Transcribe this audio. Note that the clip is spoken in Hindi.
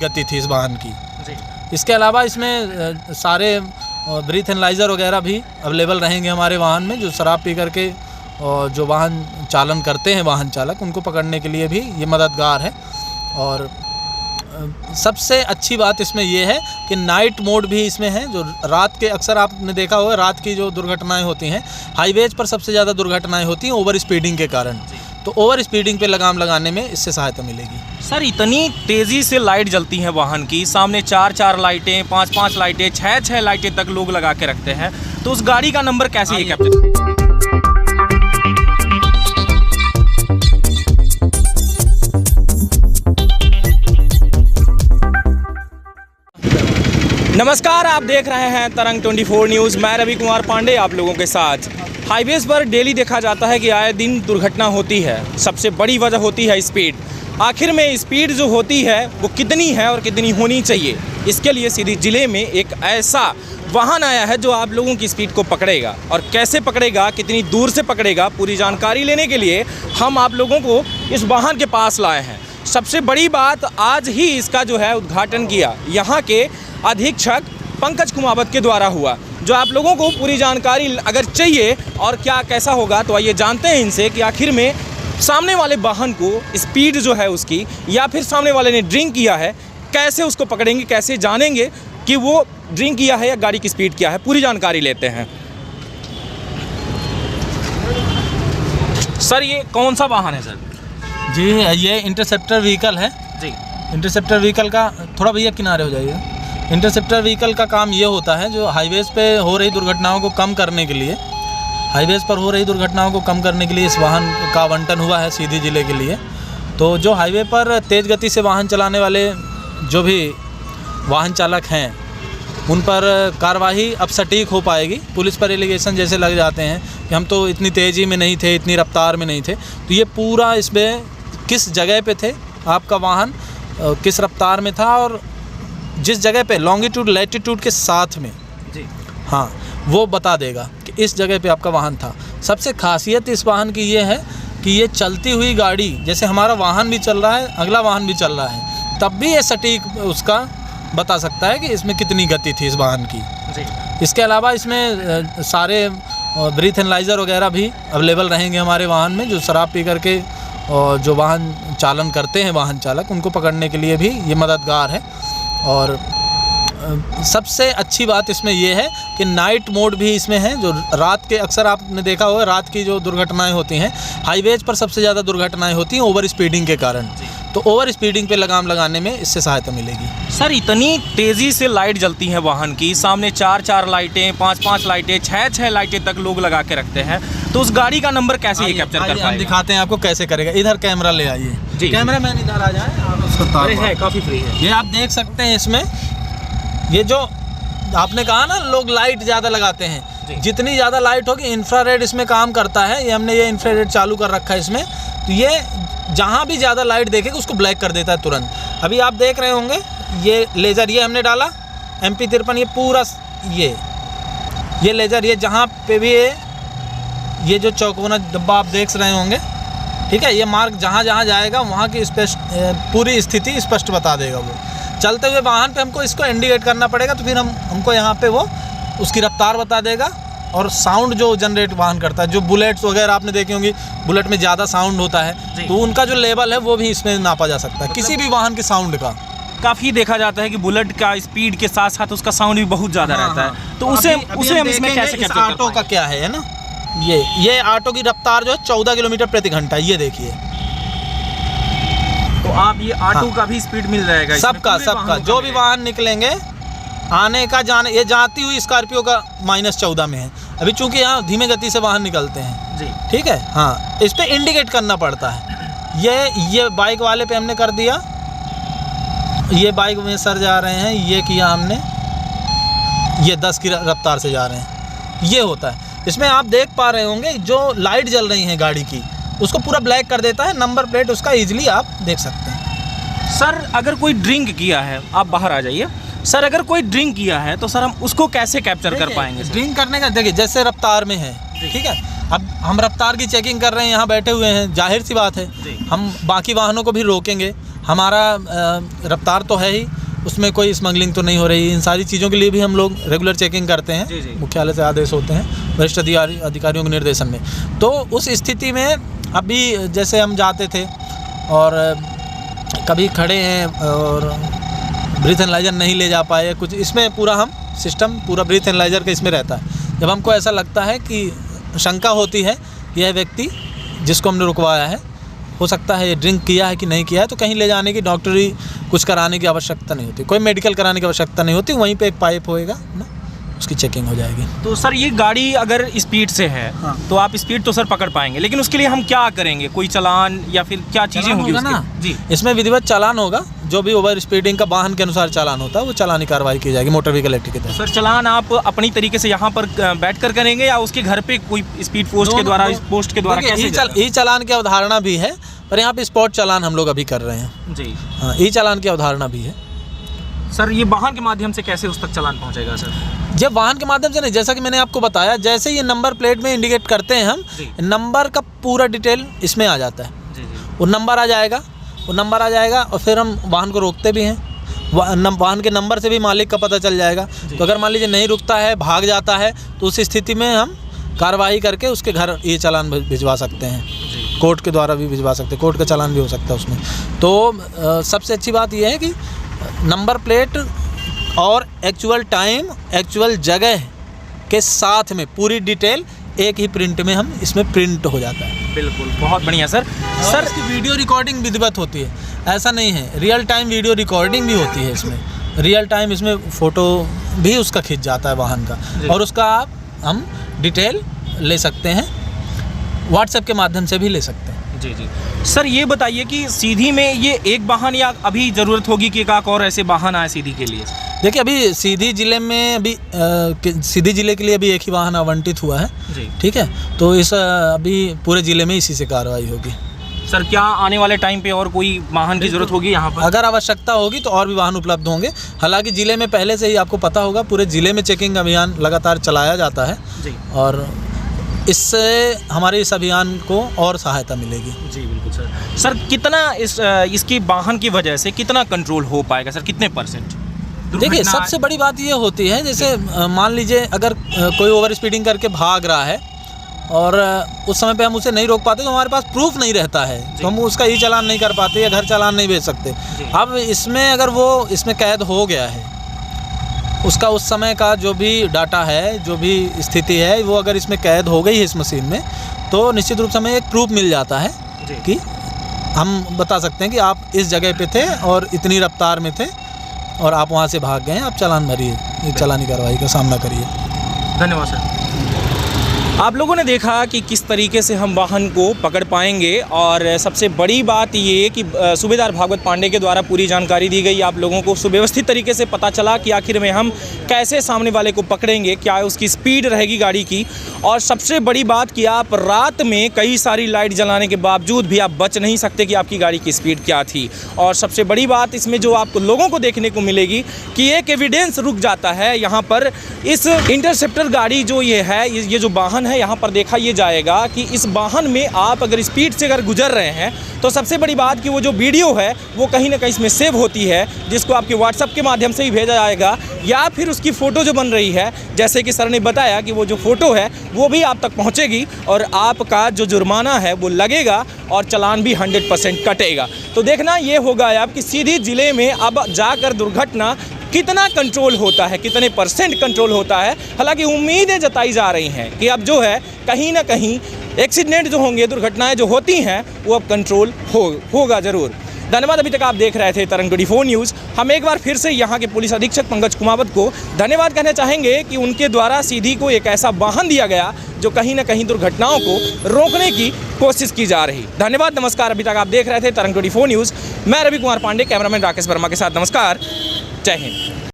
गति थी इस वाहन की जी। इसके अलावा इसमें सारे ब्रीथ एनालाइज़र वगैरह भी अवेलेबल रहेंगे हमारे वाहन में। जो शराब पी करके जो वाहन चालन करते हैं वाहन चालक, उनको पकड़ने के लिए भी ये मददगार है। और सबसे अच्छी बात इसमें ये है कि नाइट मोड भी इसमें है। जो रात के, अक्सर आपने देखा होगा रात की जो दुर्घटनाएं होती हैं, हाईवेज पर सबसे ज़्यादा दुर्घटनाएं होती हैं ओवर स्पीडिंग के कारण। तो ओवर स्पीडिंग पे लगाम लगाने में इससे सहायता मिलेगी। सर, इतनी तेज़ी से लाइट जलती हैं वाहन की, सामने 4-4 लाइटें, 5-5 लाइटें, 6-6 लाइटें तक लोग लगा के रखते हैं, तो उस गाड़ी का नंबर कैसे ये कैप्चर? नमस्कार, आप देख रहे हैं तरंग 24 न्यूज़। मैं रवि कुमार पांडे आप लोगों के साथ। हाईवेज़ पर डेली देखा जाता है कि आए दिन दुर्घटना होती है। सबसे बड़ी वजह होती है स्पीड। आखिर में स्पीड जो होती है वो कितनी है और कितनी होनी चाहिए, इसके लिए सीधी ज़िले में एक ऐसा वाहन आया है जो आप लोगों की स्पीड को पकड़ेगा। और कैसे पकड़ेगा, कितनी दूर से पकड़ेगा, पूरी जानकारी लेने के लिए हम आप लोगों को इस वाहन के पास लाए हैं। सबसे बड़ी बात, आज ही इसका जो है उद्घाटन किया यहाँ के अधीक्षक पंकज कुमावत के द्वारा हुआ। जो आप लोगों को पूरी जानकारी अगर चाहिए और क्या कैसा होगा, तो आइए जानते हैं इनसे कि आखिर में सामने वाले वाहन को स्पीड जो है उसकी, या फिर सामने वाले ने ड्रिंक किया है, कैसे उसको पकड़ेंगे, कैसे जानेंगे कि वो ड्रिंक किया है या गाड़ी की स्पीड क्या है। पूरी जानकारी लेते हैं। सर, ये कौन सा वाहन है सर? जी, ये इंटरसेप्टर व्हीकल है जी। इंटरसेप्टर व्हीकल का, थोड़ा भैया किनारे हो जाइए। इंटरसेप्टर व्हीकल का काम ये होता है, जो हाईवेज़ पे हो रही दुर्घटनाओं को कम करने के लिए, हाईवेज़ पर हो रही दुर्घटनाओं को कम करने के लिए इस वाहन का आवंटन हुआ है सीधी ज़िले के लिए। तो जो हाईवे पर तेज़ गति से वाहन चलाने वाले जो भी वाहन चालक हैं, उन पर कार्रवाई अब सटीक हो पाएगी। पुलिस पर एलिगेशन जैसे लग जाते हैं कि हम तो इतनी तेज़ी में नहीं थे, इतनी रफ्तार में नहीं थे, तो ये पूरा इसमें किस जगह पे थे आपका वाहन, किस रफ्तार में था, और जिस जगह पे लॉन्गिट्यूड लैटिट्यूड के साथ में जी, हाँ, वो बता देगा कि इस जगह पे आपका वाहन था। सबसे खासियत इस वाहन की ये है कि ये चलती हुई गाड़ी, जैसे हमारा वाहन भी चल रहा है, अगला वाहन भी चल रहा है, तब भी ये सटीक उसका बता सकता है कि इसमें कितनी गति थी इस वाहन की जी। इसके अलावा इसमें सारे ब्रीथ एनालाइज़र वगैरह भी अवेलेबल रहेंगे हमारे वाहन में। जो शराब पी करके जो वाहन चालन करते हैं वाहन चालक, उनको पकड़ने के लिए भी ये मददगार है। और सबसे अच्छी बात इसमें ये है कि नाइट मोड भी इसमें है। जो रात के, अक्सर आपने देखा होगा रात की जो दुर्घटनाएं होती हैं, हाईवेज पर सबसे ज़्यादा दुर्घटनाएं होती हैं ओवर स्पीडिंग के कारण। तो ओवर स्पीडिंग पे लगाम लगाने में इससे सहायता मिलेगी। सर, इतनी तेज़ी से लाइट जलती हैं वाहन की, सामने 4-4 लाइटें, 5-5 लाइटें, 6-6 लाइटें तक लोग लगा के रखते हैं, तो उस गाड़ी का नंबर कैसे ये कैप्चर कर पाएगा? हम दिखाते हैं आपको कैसे करेगा। इधर कैमरा ले आइए जी। कैमरा मैन इधर आ जाए, अरे है, काफ़ी फ्री है। ये आप देख सकते हैं। इसमें ये जो आपने कहा ना, लोग लाइट ज़्यादा लगाते हैं, जितनी ज़्यादा लाइट होगी, इंफ्रारेड इसमें काम करता है। ये हमने ये इंफ्रारेड चालू कर रखा है इसमें, तो ये जहाँ भी ज़्यादा लाइट देखेगा उसको ब्लैक कर देता है तुरंत। अभी आप देख रहे होंगे ये लेज़र, ये हमने डाला MP53, ये पूरा ये लेज़र, ये जहाँ पे भी ये जो चौकोना डब्बा आप देख रहे होंगे, ठीक है, ये मार्क जहाँ जहाँ जाएगा वहाँ की स्पष्ट पूरी स्थिति स्पष्ट बता देगा। वो चलते हुए वाहन पे हमको इसको इंडिकेट करना पड़ेगा, तो फिर हमको यहाँ पे वो उसकी रफ्तार बता देगा। और साउंड जो जनरेट वाहन करता है, जो बुलेट्स वगैरह आपने देखी होंगी, बुलेट में ज़्यादा साउंड होता है, तो उनका जो लेवल है वो भी इसमें नापा जा सकता है, किसी भी वाहन के साउंड का। काफ़ी देखा जाता है कि बुलेट का स्पीड के साथ साथ उसका साउंड भी बहुत ज़्यादा रहता है, तो उसे हम इसमें कैसे कैप्चर कर पाएंगे? ऑटो का क्या है ना, ये ऑटो की रफ्तार जो है 14 किलोमीटर प्रति घंटा, ये देखिए। तो आप ये ऑटो का भी स्पीड मिल जाएगा सबका जो भी वाहन निकलेंगे, आने का जाने, ये जाती हुई स्कॉर्पियो का -14 में है अभी, चूंकि यहाँ धीमे गति से वाहन निकलते हैं जी, ठीक है। हाँ, इस पे इंडिकेट करना पड़ता है। ये बाइक वाले पे हमने कर दिया, ये बाइक में सर जा रहे हैं, ये किया हमने, ये 10 की रफ्तार से जा रहे हैं, ये होता है। इसमें आप देख पा रहे होंगे जो लाइट जल रही हैं गाड़ी की, उसको पूरा ब्लैक कर देता है, नंबर प्लेट उसका ईजिली आप देख सकते हैं। सर, अगर कोई ड्रिंक किया है, आप बाहर आ जाइए सर, अगर कोई ड्रिंक किया है तो सर हम उसको कैसे कैप्चर कर पाएंगे? ड्रिंक करने का देखिए, जैसे रफ्तार में है, ठीक है, अब हम रफ्तार की चेकिंग कर रहे हैं, यहाँ बैठे हुए हैं, जाहिर सी बात है हम बाकी वाहनों को भी रोकेंगे, हमारा रफ्तार तो है ही, उसमें कोई स्मगलिंग तो नहीं हो रही। इन सारी चीज़ों के लिए भी हम लोग रेगुलर चेकिंग करते हैं। जी। मुख्यालय से आदेश होते हैं वरिष्ठ अधिकारियों के निर्देशन में। तो उस स्थिति में अभी जैसे हम जाते थे और कभी खड़े हैं और ब्रीथ एनालाइजर नहीं ले जा पाए कुछ, इसमें पूरा हम सिस्टम पूरा ब्रीथ एनालाइजर का इसमें रहता है। जब हमको ऐसा लगता है कि शंका होती है कि यह व्यक्ति जिसको हमने रुकवाया है, हो सकता है ये ड्रिंक किया है कि नहीं किया है, तो कहीं ले जाने की डॉक्टरी कुछ कराने की आवश्यकता नहीं होती, कोई मेडिकल कराने की आवश्यकता नहीं होती। वहीं पे एक पाइप होएगा ना, उसकी चेकिंग हो जाएगी। तो सर ये गाड़ी अगर स्पीड से है हाँ। तो आप स्पीड तो सर पकड़ पाएंगे, लेकिन उसके लिए हम क्या करेंगे? कोई चालान या फिर क्या चीज़ें होंगी ना? जी, इसमें विधिवत चालान होगा। जो भी ओवर स्पीडिंग का वाहन के अनुसार चालान होता है वो चालानी कार्रवाई की जाएगी मोटर व्हीकल एक्ट के तहत। सर चालान आप अपनी तरीके से यहाँ पर बैठकर करेंगे या उसके घर पे कोई स्पीड पोस्ट के द्वारा कैसे? ई चालान की अवधारणा भी है, पर यहाँ पे स्पॉट चालान हम लोग अभी कर रहे हैं जी। हाँ, ई चालान की अवधारणा भी है। सर ये वाहन के माध्यम से कैसे उस तक चालान पहुँचेगा सर? जब वाहन के माध्यम से नहीं, जैसा कि मैंने आपको बताया, जैसे ये नंबर प्लेट में इंडिकेट करते हैं हम, नंबर का पूरा डिटेल इसमें आ जाता है। जी। वो नंबर आ जाएगा और फिर हम वाहन को रोकते भी हैं। वाहन के नंबर से भी मालिक का पता चल जाएगा। तो अगर मान लीजिए नहीं रुकता है, भाग जाता है, तो उस स्थिति में हम कार्रवाई करके उसके घर ये चालान भिजवा सकते हैं, कोर्ट के द्वारा भी भिजवा सकते हैं, कोर्ट का चालान भी हो सकता है उसमें। तो सबसे अच्छी बात यह है कि नंबर प्लेट और एक्चुअल टाइम, एक्चुअल जगह के साथ में पूरी डिटेल एक ही प्रिंट में हम इसमें प्रिंट हो जाता है। बिल्कुल, बहुत बढ़िया सर। सर इसकी वीडियो रिकॉर्डिंग विधिवत होती है, ऐसा नहीं है, रियल टाइम वीडियो रिकॉर्डिंग भी होती है इसमें। रियल टाइम इसमें फ़ोटो भी उसका खिंच जाता है वाहन का, और उसका हम डिटेल ले सकते हैं, व्हाट्सएप के माध्यम से भी ले सकते हैं। जी। सर ये बताइए कि सीधी में ये एक वाहन या अभी ज़रूरत होगी कि एक और ऐसे वाहन आए सीधी के लिए? देखिए अभी सीधी ज़िले में सीधी ज़िले के लिए अभी एक ही वाहन आवंटित हुआ है जी। ठीक है, तो इस अभी पूरे ज़िले में इसी से कार्रवाई होगी। सर क्या आने वाले टाइम पे और कोई वाहन की ज़रूरत होगी यहाँ पर? अगर आवश्यकता होगी तो और भी वाहन उपलब्ध होंगे। हालांकि ज़िले में पहले से ही आपको पता होगा पूरे ज़िले में चेकिंग अभियान लगातार चलाया जाता है जी, और इससे हमारे इस अभियान को और सहायता मिलेगी। जी बिल्कुल सर। सर कितना इसकी वाहन की वजह से कितना कंट्रोल हो पाएगा सर, कितने %? देखिए सबसे बड़ी बात ये होती है, जैसे मान लीजिए अगर कोई ओवर स्पीडिंग करके भाग रहा है और उस समय पे हम उसे नहीं रोक पाते, तो हमारे पास प्रूफ नहीं रहता है, तो हम उसका ई चालान नहीं कर पाते या घर चालान नहीं भेज सकते। अब इसमें अगर वो इसमें कैद हो गया है, उसका उस समय का जो भी डाटा है, जो भी स्थिति है, वो अगर इसमें कैद हो गई है इस मशीन में, तो निश्चित रूप से हमें एक प्रूफ मिल जाता है कि हम बता सकते हैं कि आप इस जगह पे थे और इतनी रफ्तार में थे और आप वहाँ से भाग गए हैं, आप चालान भरिए, चालानी कार्रवाई का सामना करिए। धन्यवाद सर। आप लोगों ने देखा कि किस तरीके से हम वाहन को पकड़ पाएंगे, और सबसे बड़ी बात ये कि सूबेदार भागवत पांडे के द्वारा पूरी जानकारी दी गई। आप लोगों को सुव्यवस्थित तरीके से पता चला कि आखिर में हम कैसे सामने वाले को पकड़ेंगे, क्या उसकी स्पीड रहेगी गाड़ी की, और सबसे बड़ी बात कि आप रात में कई सारी लाइट जलाने के बावजूद भी आप बच नहीं सकते कि आपकी गाड़ी की स्पीड क्या थी। और सबसे बड़ी बात इसमें जो आपको लोगों को देखने को मिलेगी कि एक एविडेंस रुक जाता है यहाँ पर। इस इंटरसेप्टर गाड़ी जो ये है, ये जो वाहन है, यहाँ पर देखा ये जाएगा कि इस वाहन में आप अगर स्पीड से अगर गुजर रहे हैं, तो सबसे बड़ी बात कि वो जो वीडियो है वो कहीं ना कहीं इसमें सेव होती है, जिसको आपके व्हाट्सएप के माध्यम से ही भेजा जाएगा, या फिर उसकी फ़ोटो जो बन रही है, जैसे कि सर ने बताया कि वो जो फ़ोटो है वो भी आप तक पहुंचेगी और आपका जो जुर्माना है वो लगेगा और चालान भी 100% कटेगा। तो देखना ये होगा आप कि सीधी ज़िले में अब जाकर दुर्घटना कितना कंट्रोल होता है, कितने % कंट्रोल होता है। हालांकि उम्मीदें जताई जा रही हैं कि अब जो है कहीं ना कहीं एक्सीडेंट जो होंगे, दुर्घटनाएं जो होती हैं, वो अब कंट्रोल होगा ज़रूर। धन्यवाद। अभी तक आप देख रहे थे तरंग 24 न्यूज़। हम एक बार फिर से यहाँ के पुलिस अधीक्षक पंकज कुमावत को धन्यवाद कहना चाहेंगे कि उनके द्वारा सीधी को एक ऐसा वाहन दिया गया जो कहीं ना कहीं दुर्घटनाओं को रोकने की कोशिश की जा रही। धन्यवाद, नमस्कार। अभी तक आप देख रहे थे तरंग 24 न्यूज़। मैं रवि कुमार पांडे, कैमरामैन राकेश वर्मा के साथ। नमस्कार, जय हिंद।